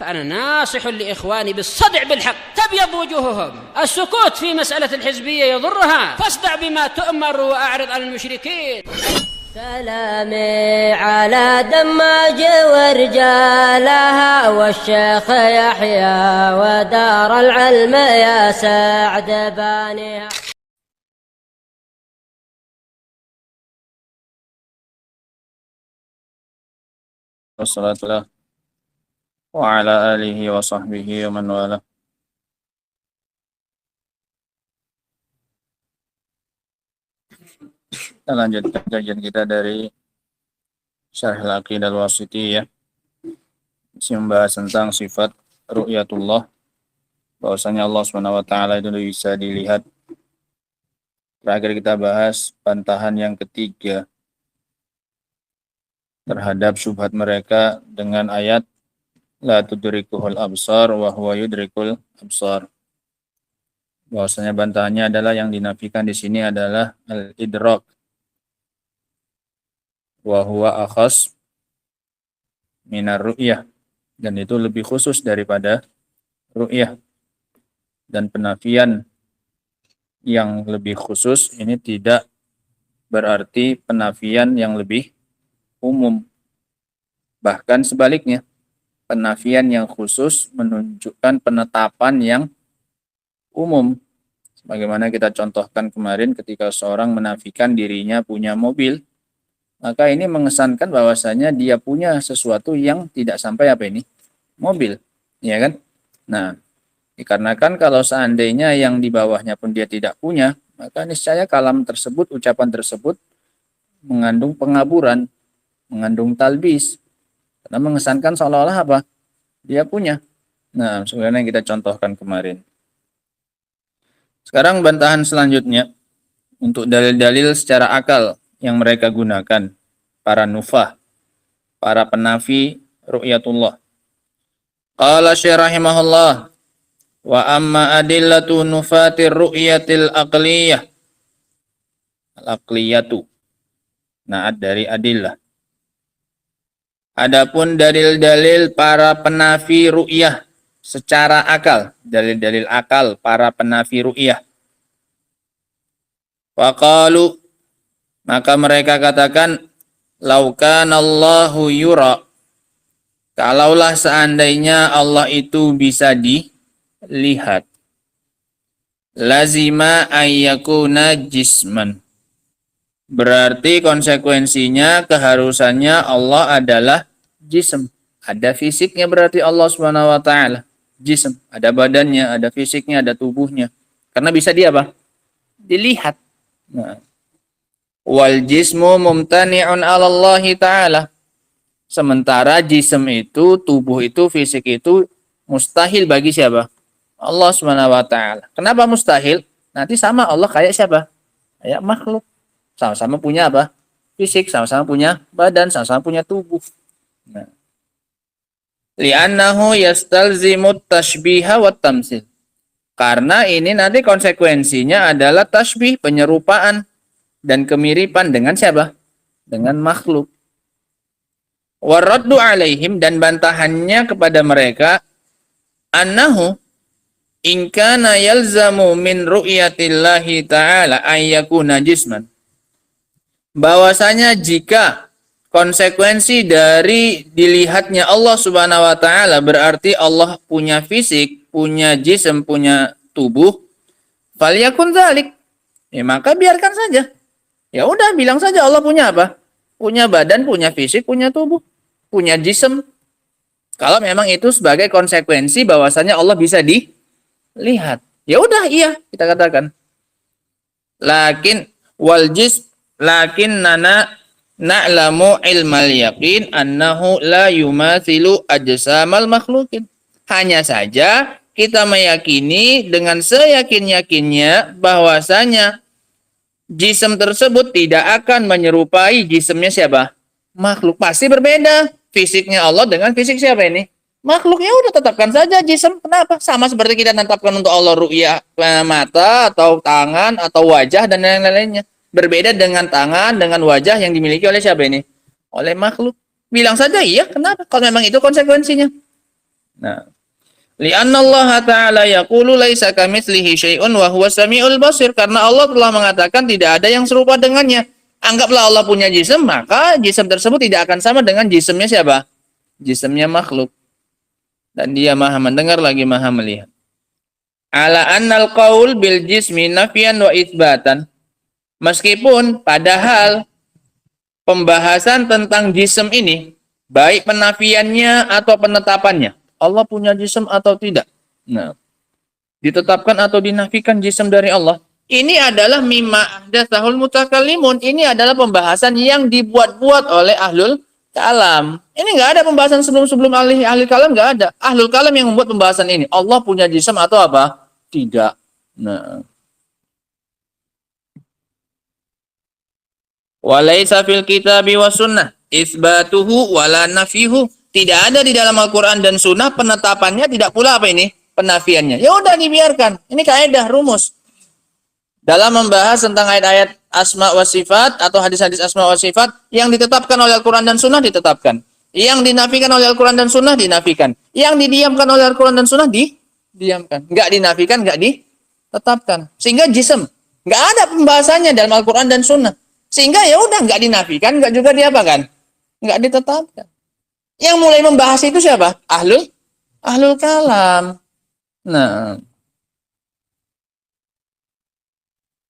فأنا ناصح لإخواني بالصدع بالحق تبيض وجوههم. السكوت في مسألة الحزبية يضرها، فاصدع بما تؤمر وأعرض عن المشركين. سلامي على دماج ورجالها والشيخ يحيى ودار العلم يا سعد بانيها. Wassalatu wa ala alihi wa sahbihi wa man wala. Kita lanjutkan kajian kita dari Syarh Al-Aqidah Al-Wasithiyah. Masih membahas tentang sifat ru'yatullah, bahwasanya Allah SWT itu bisa dilihat. Terakhir kita bahas bantahan yang ketiga terhadap syubhat mereka dengan ayat la tudrikuhul absar wa huwa yudrikul absar. Bahwasanya bantahannya adalah yang dinafikan di sini adalah al-idrak wa huwa akhas minar ru'yah, dan itu lebih khusus daripada ru'yah. Dan penafian yang lebih khusus ini tidak berarti penafian yang lebih umum. Bahkan sebaliknya, penafian yang khusus menunjukkan penetapan yang umum. Sebagaimana kita contohkan kemarin ketika seorang menafikan dirinya punya mobil, maka ini mengesankan bahwasanya dia punya sesuatu yang tidak sampai apa ini? Mobil, ya kan? Nah, dikarenakan kalau seandainya yang di bawahnya pun dia tidak punya, maka niscaya kalam tersebut, ucapan tersebut mengandung pengaburan, mengandung talbis, karena mengesankan seolah-olah apa? Dia punya. Nah, sebenarnya yang kita contohkan kemarin. Sekarang bantahan selanjutnya untuk dalil-dalil secara akal yang mereka gunakan, para nufah, para penafi ru'yatullah. Qala Syekh rahimahullah, wa amma adillatu nufatir ru'yatil aqliyah. Al-aqliyatu. Naat dari adillah. Adapun dalil-dalil para penafi ru'yah secara akal, dalil-dalil akal para penafi ru'yah. Faqalu, maka mereka katakan, laukanallahu yura, kalaulah seandainya Allah itu bisa dilihat, lazima ayyakuna jisman, berarti konsekuensinya keharusannya Allah adalah jism. Ada fisiknya berarti Allah Subhanahu wa taala. Jism, ada badannya, ada fisiknya, ada tubuhnya. Karena bisa dia apa? Dilihat. Nah. Wal jismu mumtani'un 'ala Allah taala. Sementara jism itu, tubuh itu, fisik itu mustahil bagi siapa? Allah Subhanahu wa taala. Kenapa mustahil? Nanti sama Allah kayak siapa? Kayak makhluk. Sama-sama punya apa? Fisik, sama-sama punya badan, sama-sama punya tubuh. Nah. Li'annahu yastalzimut tashbiha wat tamsil. Karena ini nanti konsekuensinya adalah tashbih, penyerupaan dan kemiripan dengan siapa? Dengan makhluk. Waraddu alaihim, dan bantahannya kepada mereka, annahu in kana yalzamu min ru'yatillahi ta'ala ayyakuna jisman. Bahwasanya jika konsekuensi dari dilihatnya Allah Subhanahu wa taala berarti Allah punya fisik, punya jism, punya tubuh, falyakun dzalik. Ya maka biarkan saja. Ya udah, bilang saja Allah punya apa? Punya badan, punya fisik, punya tubuh, punya jism. Kalau memang itu sebagai konsekuensi bahwasanya Allah bisa dilihat. Ya udah, iya, kita katakan. Lakin wal jism, lakin nana na'lamu ilmal yaqin annahu la yumathilu ajsamal makhlukin. Hanya saja kita meyakini dengan seyakin-yakinnya bahwasanya jism tersebut tidak akan menyerupai jismnya siapa? Makhluk. Pasti berbeda. Fisiknya Allah dengan fisik siapa ini? Makhluk. Ya udah, tetapkan saja jism. Kenapa? Sama seperti kita tetapkan untuk Allah ru'yah mata atau tangan atau wajah dan lain-lainnya. Berbeda dengan tangan, dengan wajah yang dimiliki oleh siapa ini? Oleh makhluk. Bilang saja iya, kenapa? Kalau memang itu konsekuensinya. Nah, li'anna Allah Ta'ala yaqulu laisa kamitslihi syai'un wa huwa samiul basir, karena Allah telah mengatakan tidak ada yang serupa dengannya. Anggaplah Allah punya jisim, maka jisim tersebut tidak akan sama dengan jisimnya siapa? Jisimnya makhluk. Dan dia maha mendengar lagi maha melihat. Ala annal qaul bil jismi nafian wa itsbatan. Meskipun padahal pembahasan tentang jisim ini baik penafiannya atau penetapannya, Allah punya jisim atau tidak. Nah, ditetapkan atau dinafikan jisim dari Allah. Ini adalah mimma ahdatsahul mutakallimun. Ini adalah pembahasan yang dibuat-buat oleh ahlul kalam. Ini nggak ada pembahasan sebelum ahli kalam, nggak ada. Ahlul kalam yang membuat pembahasan ini. Allah punya jisim atau apa? Tidak. Nah. Walaysa fil kitabi was sunnah isbatuhu wala nafihu. Tidak ada di dalam Al-Qur'an dan sunnah penetapannya, tidak pula apa ini? Penafiannya. Ya udah dibiarkan. Ini kaidah rumus. Dalam membahas tentang ayat-ayat asma wa sifat atau hadis-hadis asma wa sifat yang ditetapkan oleh Al-Quran dan Sunnah ditetapkan, yang dinafikan oleh Al-Quran dan Sunnah dinafikan, yang didiamkan oleh Al-Quran dan Sunnah didiamkan, nggak dinafikan, nggak ditetapkan. Sehingga jism nggak ada pembahasannya dalam Al-Quran dan Sunnah, sehingga ya udah nggak dinafikan, nggak juga diapakan, nggak ditetapkan. Yang mulai membahas itu siapa? Ahlul kalam. Nah,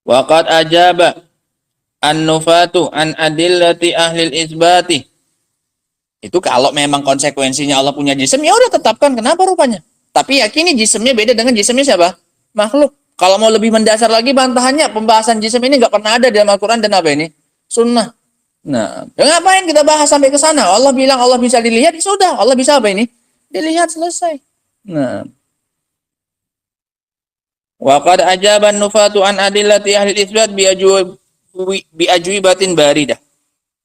waqad ajaba an-nufatu an adillati ahlil isbati. Itu kalau memang konsekuensinya Allah punya jisim, ya udah tetapkan, kenapa rupanya? Tapi yakini jisimnya beda dengan jisimnya siapa? Makhluk. Kalau mau lebih mendasar lagi bantahannya, pembahasan jisim ini nggak pernah ada dalam Al-Quran dan apa ini? Sunnah. Nah, ya ngapain kita bahas sampai ke sana? Allah bilang Allah bisa dilihat, ya sudah. Allah bisa apa ini? Dilihat, selesai. Nah, waqad ajaban nufatu an adillati ahli isbat bi ajwibatin baridah.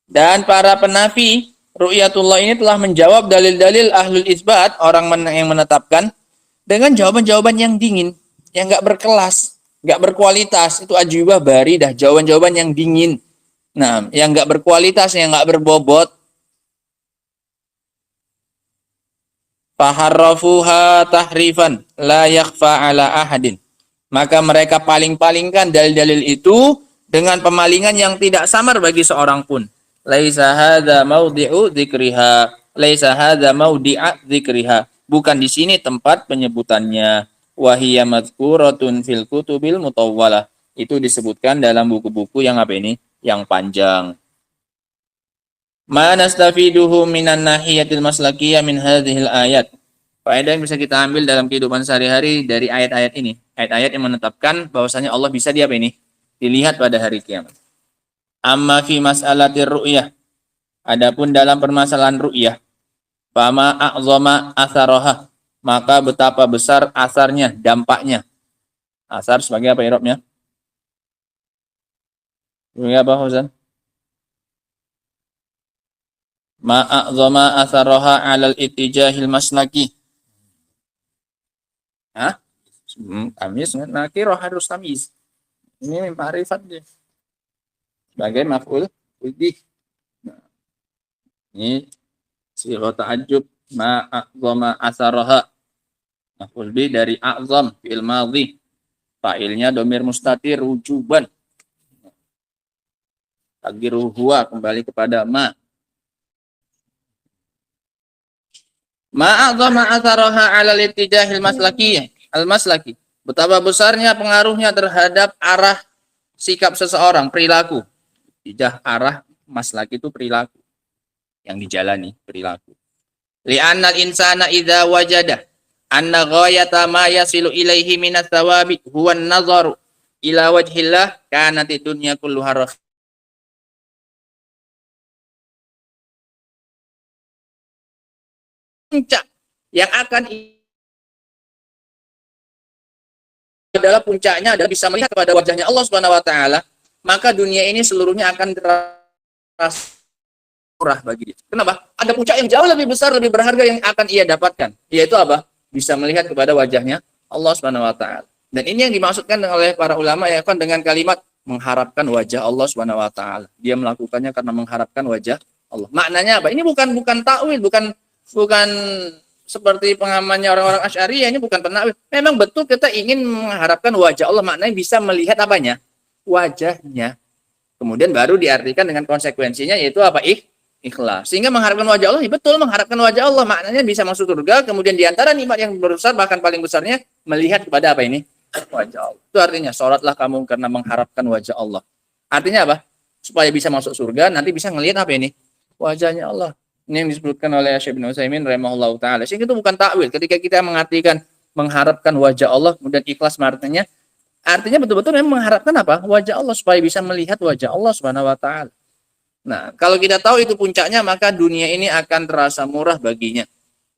Dan para penafi ru'yatullah ini telah menjawab dalil-dalil ahlul isbat, orang yang menetapkan, dengan jawaban-jawaban yang dingin, yang enggak berkelas, enggak berkualitas. Itu ajwibah baridah, jawaban-jawaban yang dingin. Nah, yang enggak berkualitas, yang enggak berbobot. Faharrafuha tahrifan la yakhfa ala ahadin. Maka mereka paling-palingkan dalil-dalil itu dengan pemalingan yang tidak samar bagi seorang pun. Laisa hadza maudi'u dzikriha, laisa hadza maudi'a dzikriha. Bukan di sini tempat penyebutannya. Wa hiya madhkuratun fil kutubil mutawwalah. Itu disebutkan dalam buku-buku yang apa ini? Yang panjang. Ma nastafiduhu minan nahiyatil maslakiyah min hadhil ayat. Faedah yang bisa kita ambil dalam kehidupan sehari-hari dari ayat-ayat ini. Ayat-ayat yang menetapkan bahwasanya Allah bisa dilihat pada hari kiamat. Amma fi mas'alatir ru'yah. Adapun dalam permasalahan ru'yah. Fama a'zama asaroha. Maka betapa besar asarnya, dampaknya. Asar sebagai apa irobnya? Sebagai apa, Huzan? Ma a'zama asaroha alal ittijahil maslaki. Hah? Tamis, nakirah harus tamis. Ini ma'rifat dia. Sebagai maf'ul bih. Nah, ini sighah ta'ajjub ma'a'zama asaraha. Maf'ul bih dari a'zam fi'il madhi. Fa'ilnya dhamir mustatir wujuban. Takdiru huwa kembali kepada ma. Ma'a'zama asaraha 'ala al-ittijahil maslaki. Al-maslaki. Betapa besarnya pengaruhnya terhadap arah sikap seseorang, perilaku. Tidak arah maslaki itu perilaku yang dijalani, perilaku. Li'annal insana idza wajada anna ghayata ma yasilu ilaihi minas thawabi huwa an-nazaru ila wajhillah kanat dunya kulluha puncak yang akan adalah puncaknya adalah bisa melihat kepada wajahnya Allah Subhanahu wa taala, maka dunia ini seluruhnya akan terasa murah bagi dia. Kenapa? Ada puncak yang jauh lebih besar, lebih berharga yang akan ia dapatkan, yaitu apa? Bisa melihat kepada wajahnya Allah Subhanahu wa taala. Dan ini yang dimaksudkan oleh para ulama ya kan dengan kalimat mengharapkan wajah Allah Subhanahu wa taala. Dia melakukannya karena mengharapkan wajah Allah. Maknanya apa? Ini bukan takwil, bukan seperti pemahamannya orang-orang Asy'ariyah, ini bukan penakwil. Memang betul kita ingin mengharapkan wajah Allah, maknanya bisa melihat apanya? Wajahnya. Kemudian baru diartikan dengan konsekuensinya, yaitu apa? Ikhlas. Sehingga mengharapkan wajah Allah, ya betul mengharapkan wajah Allah, maknanya bisa masuk surga. Kemudian diantara nikmat yang besar, bahkan paling besarnya, melihat kepada apa ini? Wajah Allah. Itu artinya, sholatlah kamu karena mengharapkan wajah Allah. Artinya apa? Supaya bisa masuk surga, nanti bisa ngelihat apa ini? Wajahnya Allah. Ini yang disebutkan oleh Syekh bin Utsaimin rahimahullahu taala. Sehingga itu bukan takwil. Ketika kita mengartikan mengharapkan wajah Allah kemudian ikhlas artinya betul-betul memang mengharapkan apa? Wajah Allah, supaya bisa melihat wajah Allah Subhanahu wa taala. Nah, kalau kita tahu itu puncaknya, maka dunia ini akan terasa murah baginya.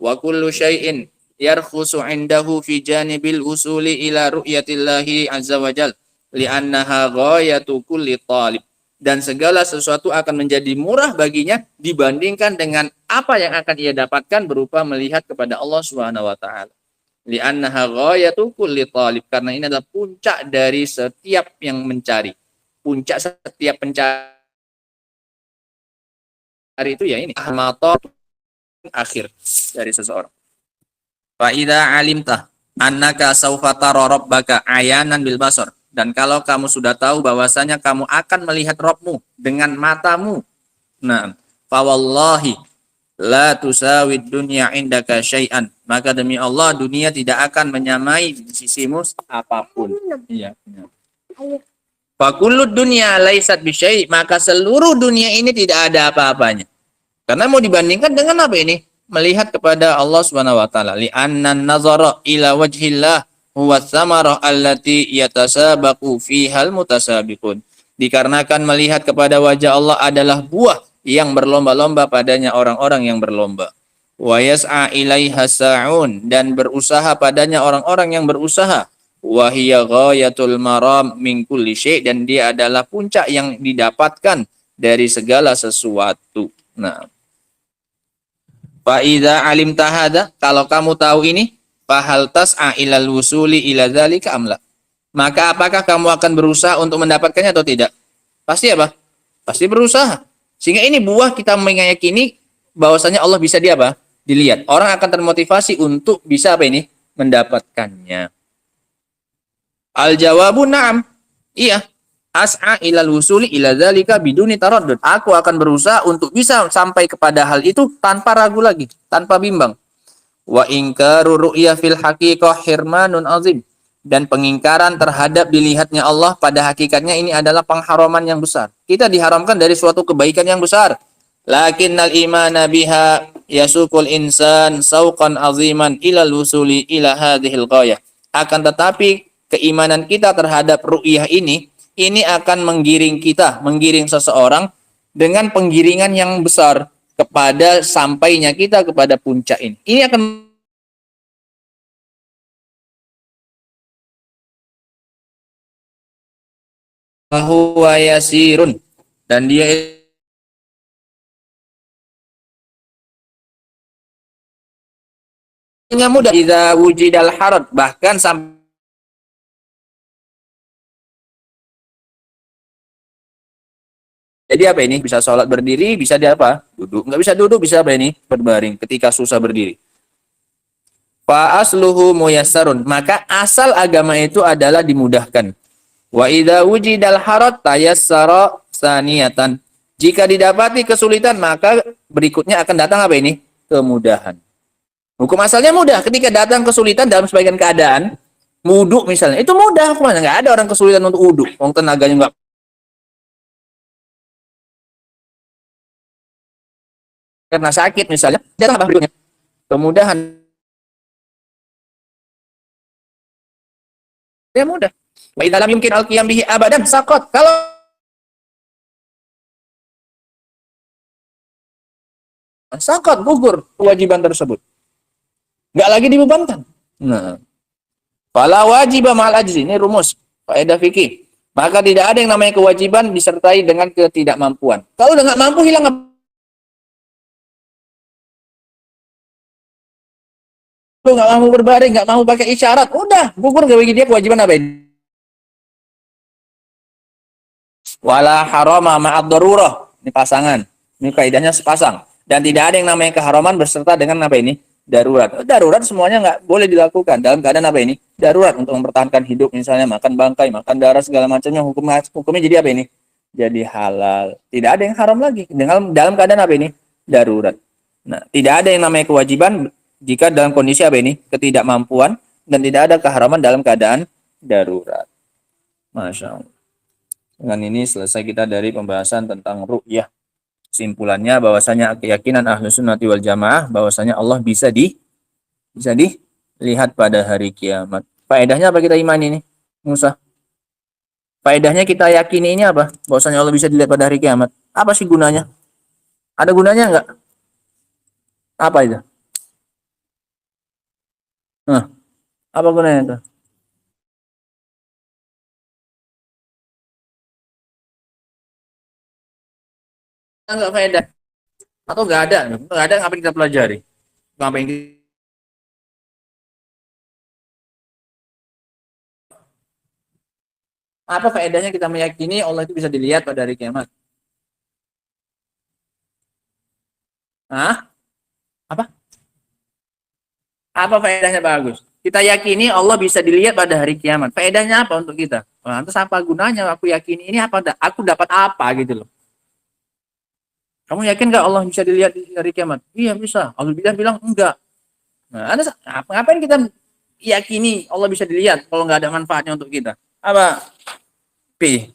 Wa kullu syai'in yarkhusu 'indahu fi janibil usuli ila ru'yatillahi azza wajal li'annaha ghayatu kulli talib. Dan segala sesuatu akan menjadi murah baginya dibandingkan dengan apa yang akan ia dapatkan berupa melihat kepada Allah Subhanahu wa taala. Li'annaha ghayatu kulli talib, karena ini adalah puncak dari setiap yang mencari. Puncak setiap pencari itu ya ini ahmatot akhir dari seseorang. Fa idza alimta annaka sawfa tara rabbaka ayanan bil basar. Dan kalau kamu sudah tahu bahwasanya kamu akan melihat Rabbmu dengan matamu. Nah, fa wallahi la tusawid dunya indaka syai'an. Maka demi Allah dunia tidak akan menyamai di sisimu apapun. Iya. Fa kullu dunya laisat bi syai', maka seluruh dunia ini tidak ada apa-apanya. Karena mau dibandingkan dengan apa ini? Melihat kepada Allah Subhanahu wa taala. Li annan nazara ila wajhillah huwa tsamarah allati yatasabaqu fihal mutasabiqun. Dikarenakan melihat kepada wajah Allah adalah buah yang berlomba-lomba padanya orang-orang yang berlomba. Wa yas'a ilaiha sa'un, dan berusaha padanya orang-orang yang berusaha. Wa hiya ghayatul maram min kulli syai', dan dia adalah puncak yang didapatkan dari segala sesuatu. Nah, fa idza alimta hadza, kalau kamu tahu ini, fahal tas'a ilal wusuli ila dzalika amla. Maka apakah kamu akan berusaha untuk mendapatkannya atau tidak? Pasti apa? Pasti berusaha. Sehingga ini buah kita meyakini bahwasanya Allah bisa dilihat. Orang akan termotivasi untuk bisa apa ini? Mendapatkannya. Al jawabu na'am. Iya. As'a ilal wusuli ila dzalika biduni taraddud. Aku akan berusaha untuk bisa sampai kepada hal itu tanpa ragu lagi, tanpa bimbang. Wa ingkaru ru'ya fil haqiqah hirmanun azim, dan pengingkaran terhadap dilihatnya Allah pada hakikatnya ini adalah pengharaman yang besar. Kita diharamkan dari suatu kebaikan yang besar. Lakinnal imana biha yasukul insan sauqan aziman ilal wusuli ila hadhil ghayah. Akan tetapi keimanan kita terhadap ru'yah ini akan menggiring seseorang dengan penggiringan yang besar kepada sampainya kita kepada puncak ini. Ini akan bahwa yasirun, dan dia mudah idza wujidal harad, bahkan sampai jadi apa ini? Bisa sholat berdiri, bisa dia apa? Duduk. Nggak bisa duduk, bisa apa ini? Berbaring ketika susah berdiri. Fa asluhu muyassarun, maka asal agama itu adalah dimudahkan. Wa idza wujidal harad tayassara saniyatan. Jika didapati kesulitan, maka berikutnya akan datang apa ini? Kemudahan. Hukum asalnya mudah. Ketika datang kesulitan dalam sebagian keadaan, wudhu misalnya, itu mudah. Nggak ada orang kesulitan untuk wudhu. Wong tenaganya nggak karena sakit misalnya, datang apa berikutnya? Kemudahan. Ya mudah. Wa idza lam yumkin al-qiyam bihi abadan saqat. Kalau saqat gugur kewajiban tersebut. Enggak lagi dibebankan. Nah, fala wajiba ma'al ajzi, ini rumus faedah fikih. Maka tidak ada yang namanya kewajiban disertai dengan ketidakmampuan. Kalau udah nggak mampu, hilang apa? Lu nggak mau berbaring, nggak mau pakai isyarat, udah gugur gak bagi dia kewajiban apa ini? Wala harama ma'ad darurah, ini pasangan, ini kaidahnya sepasang, dan tidak ada yang namanya keharaman berserta dengan apa ini? darurat. Darurat semuanya nggak boleh dilakukan dalam keadaan apa ini? Darurat untuk mempertahankan hidup, misalnya makan bangkai, makan darah segala macamnya, hukumnya jadi apa ini? Jadi halal. Tidak ada yang haram lagi dalam keadaan apa ini? Darurat. Nah, tidak ada yang namanya kewajiban jika dalam kondisi apa ini? Ketidakmampuan, dan tidak ada keharaman dalam keadaan darurat. Masya Allah. Dengan ini selesai kita dari pembahasan tentang ru'yah. Kesimpulannya bahwasanya keyakinan Ahlus Sunnati wal Jamaah bahwasanya Allah bisa dilihat pada hari kiamat. Faedahnya apa kita imani ini, Musa? Faedahnya kita yakini ini apa? Bahwasanya Allah bisa dilihat pada hari kiamat. Apa sih gunanya? Ada gunanya enggak? Apa itu? Nah, apa gunanya itu? Enggak faedah. Atau enggak ada? Enggak ada, ngapain kita pelajari? Ngapain kita... Apa faedahnya kita meyakini Allah itu bisa dilihat pada hari kiamat? Hah? Apa? Apa faedahnya bagus? Kita yakini Allah bisa dilihat pada hari kiamat. Faedahnya apa untuk kita? Lantas apa gunanya aku yakini ini, apa aku dapat apa gitu loh. Kamu yakin nggak Allah bisa dilihat di hari kiamat? Iya bisa. Allah bilang enggak. Nah, ngapain kita yakini Allah bisa dilihat kalau nggak ada manfaatnya untuk kita? Apa? P.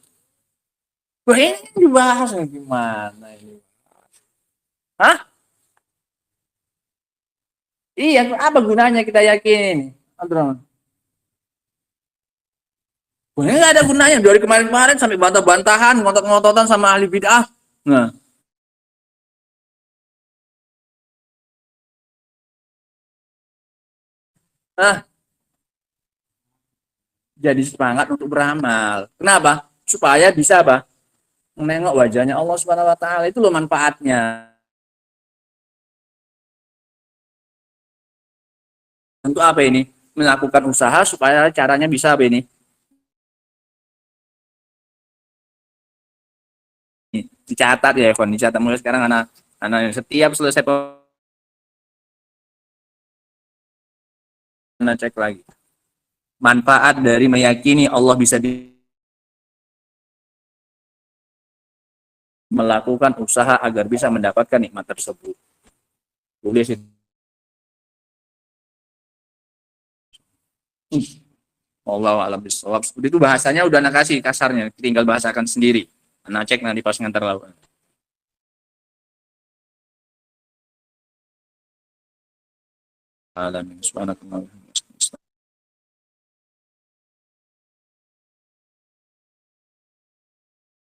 Wah, ini dibahas gimana ini? Hah? Iya, apa gunanya kita yakin? Abdurrahman. Gunanya nggak ada gunanya. Dari kemarin-kemarin sampai bantah-bantahan, ngotot-ngototan sama ahli bid'ah. Nah, nah, jadi semangat untuk beramal. Kenapa? Supaya bisa apa? Menengok wajahnya Allah Subhanahu wa taala, itu loh manfaatnya. Untuk apa ini? Melakukan usaha supaya caranya bisa apa ini? Dicatat ya, Evan. Dicatat mulai sekarang, anak setiap selesai cek lagi. Manfaat dari meyakini Allah bisa melakukan usaha agar bisa mendapatkan nikmat tersebut. Boleh sih. Allah alam bisawab. Seperti itu bahasanya udah anak kasih kasarnya, tinggal bahasakan sendiri. Anak cek nanti pas ngantar lawan. Alamin subhanakallah.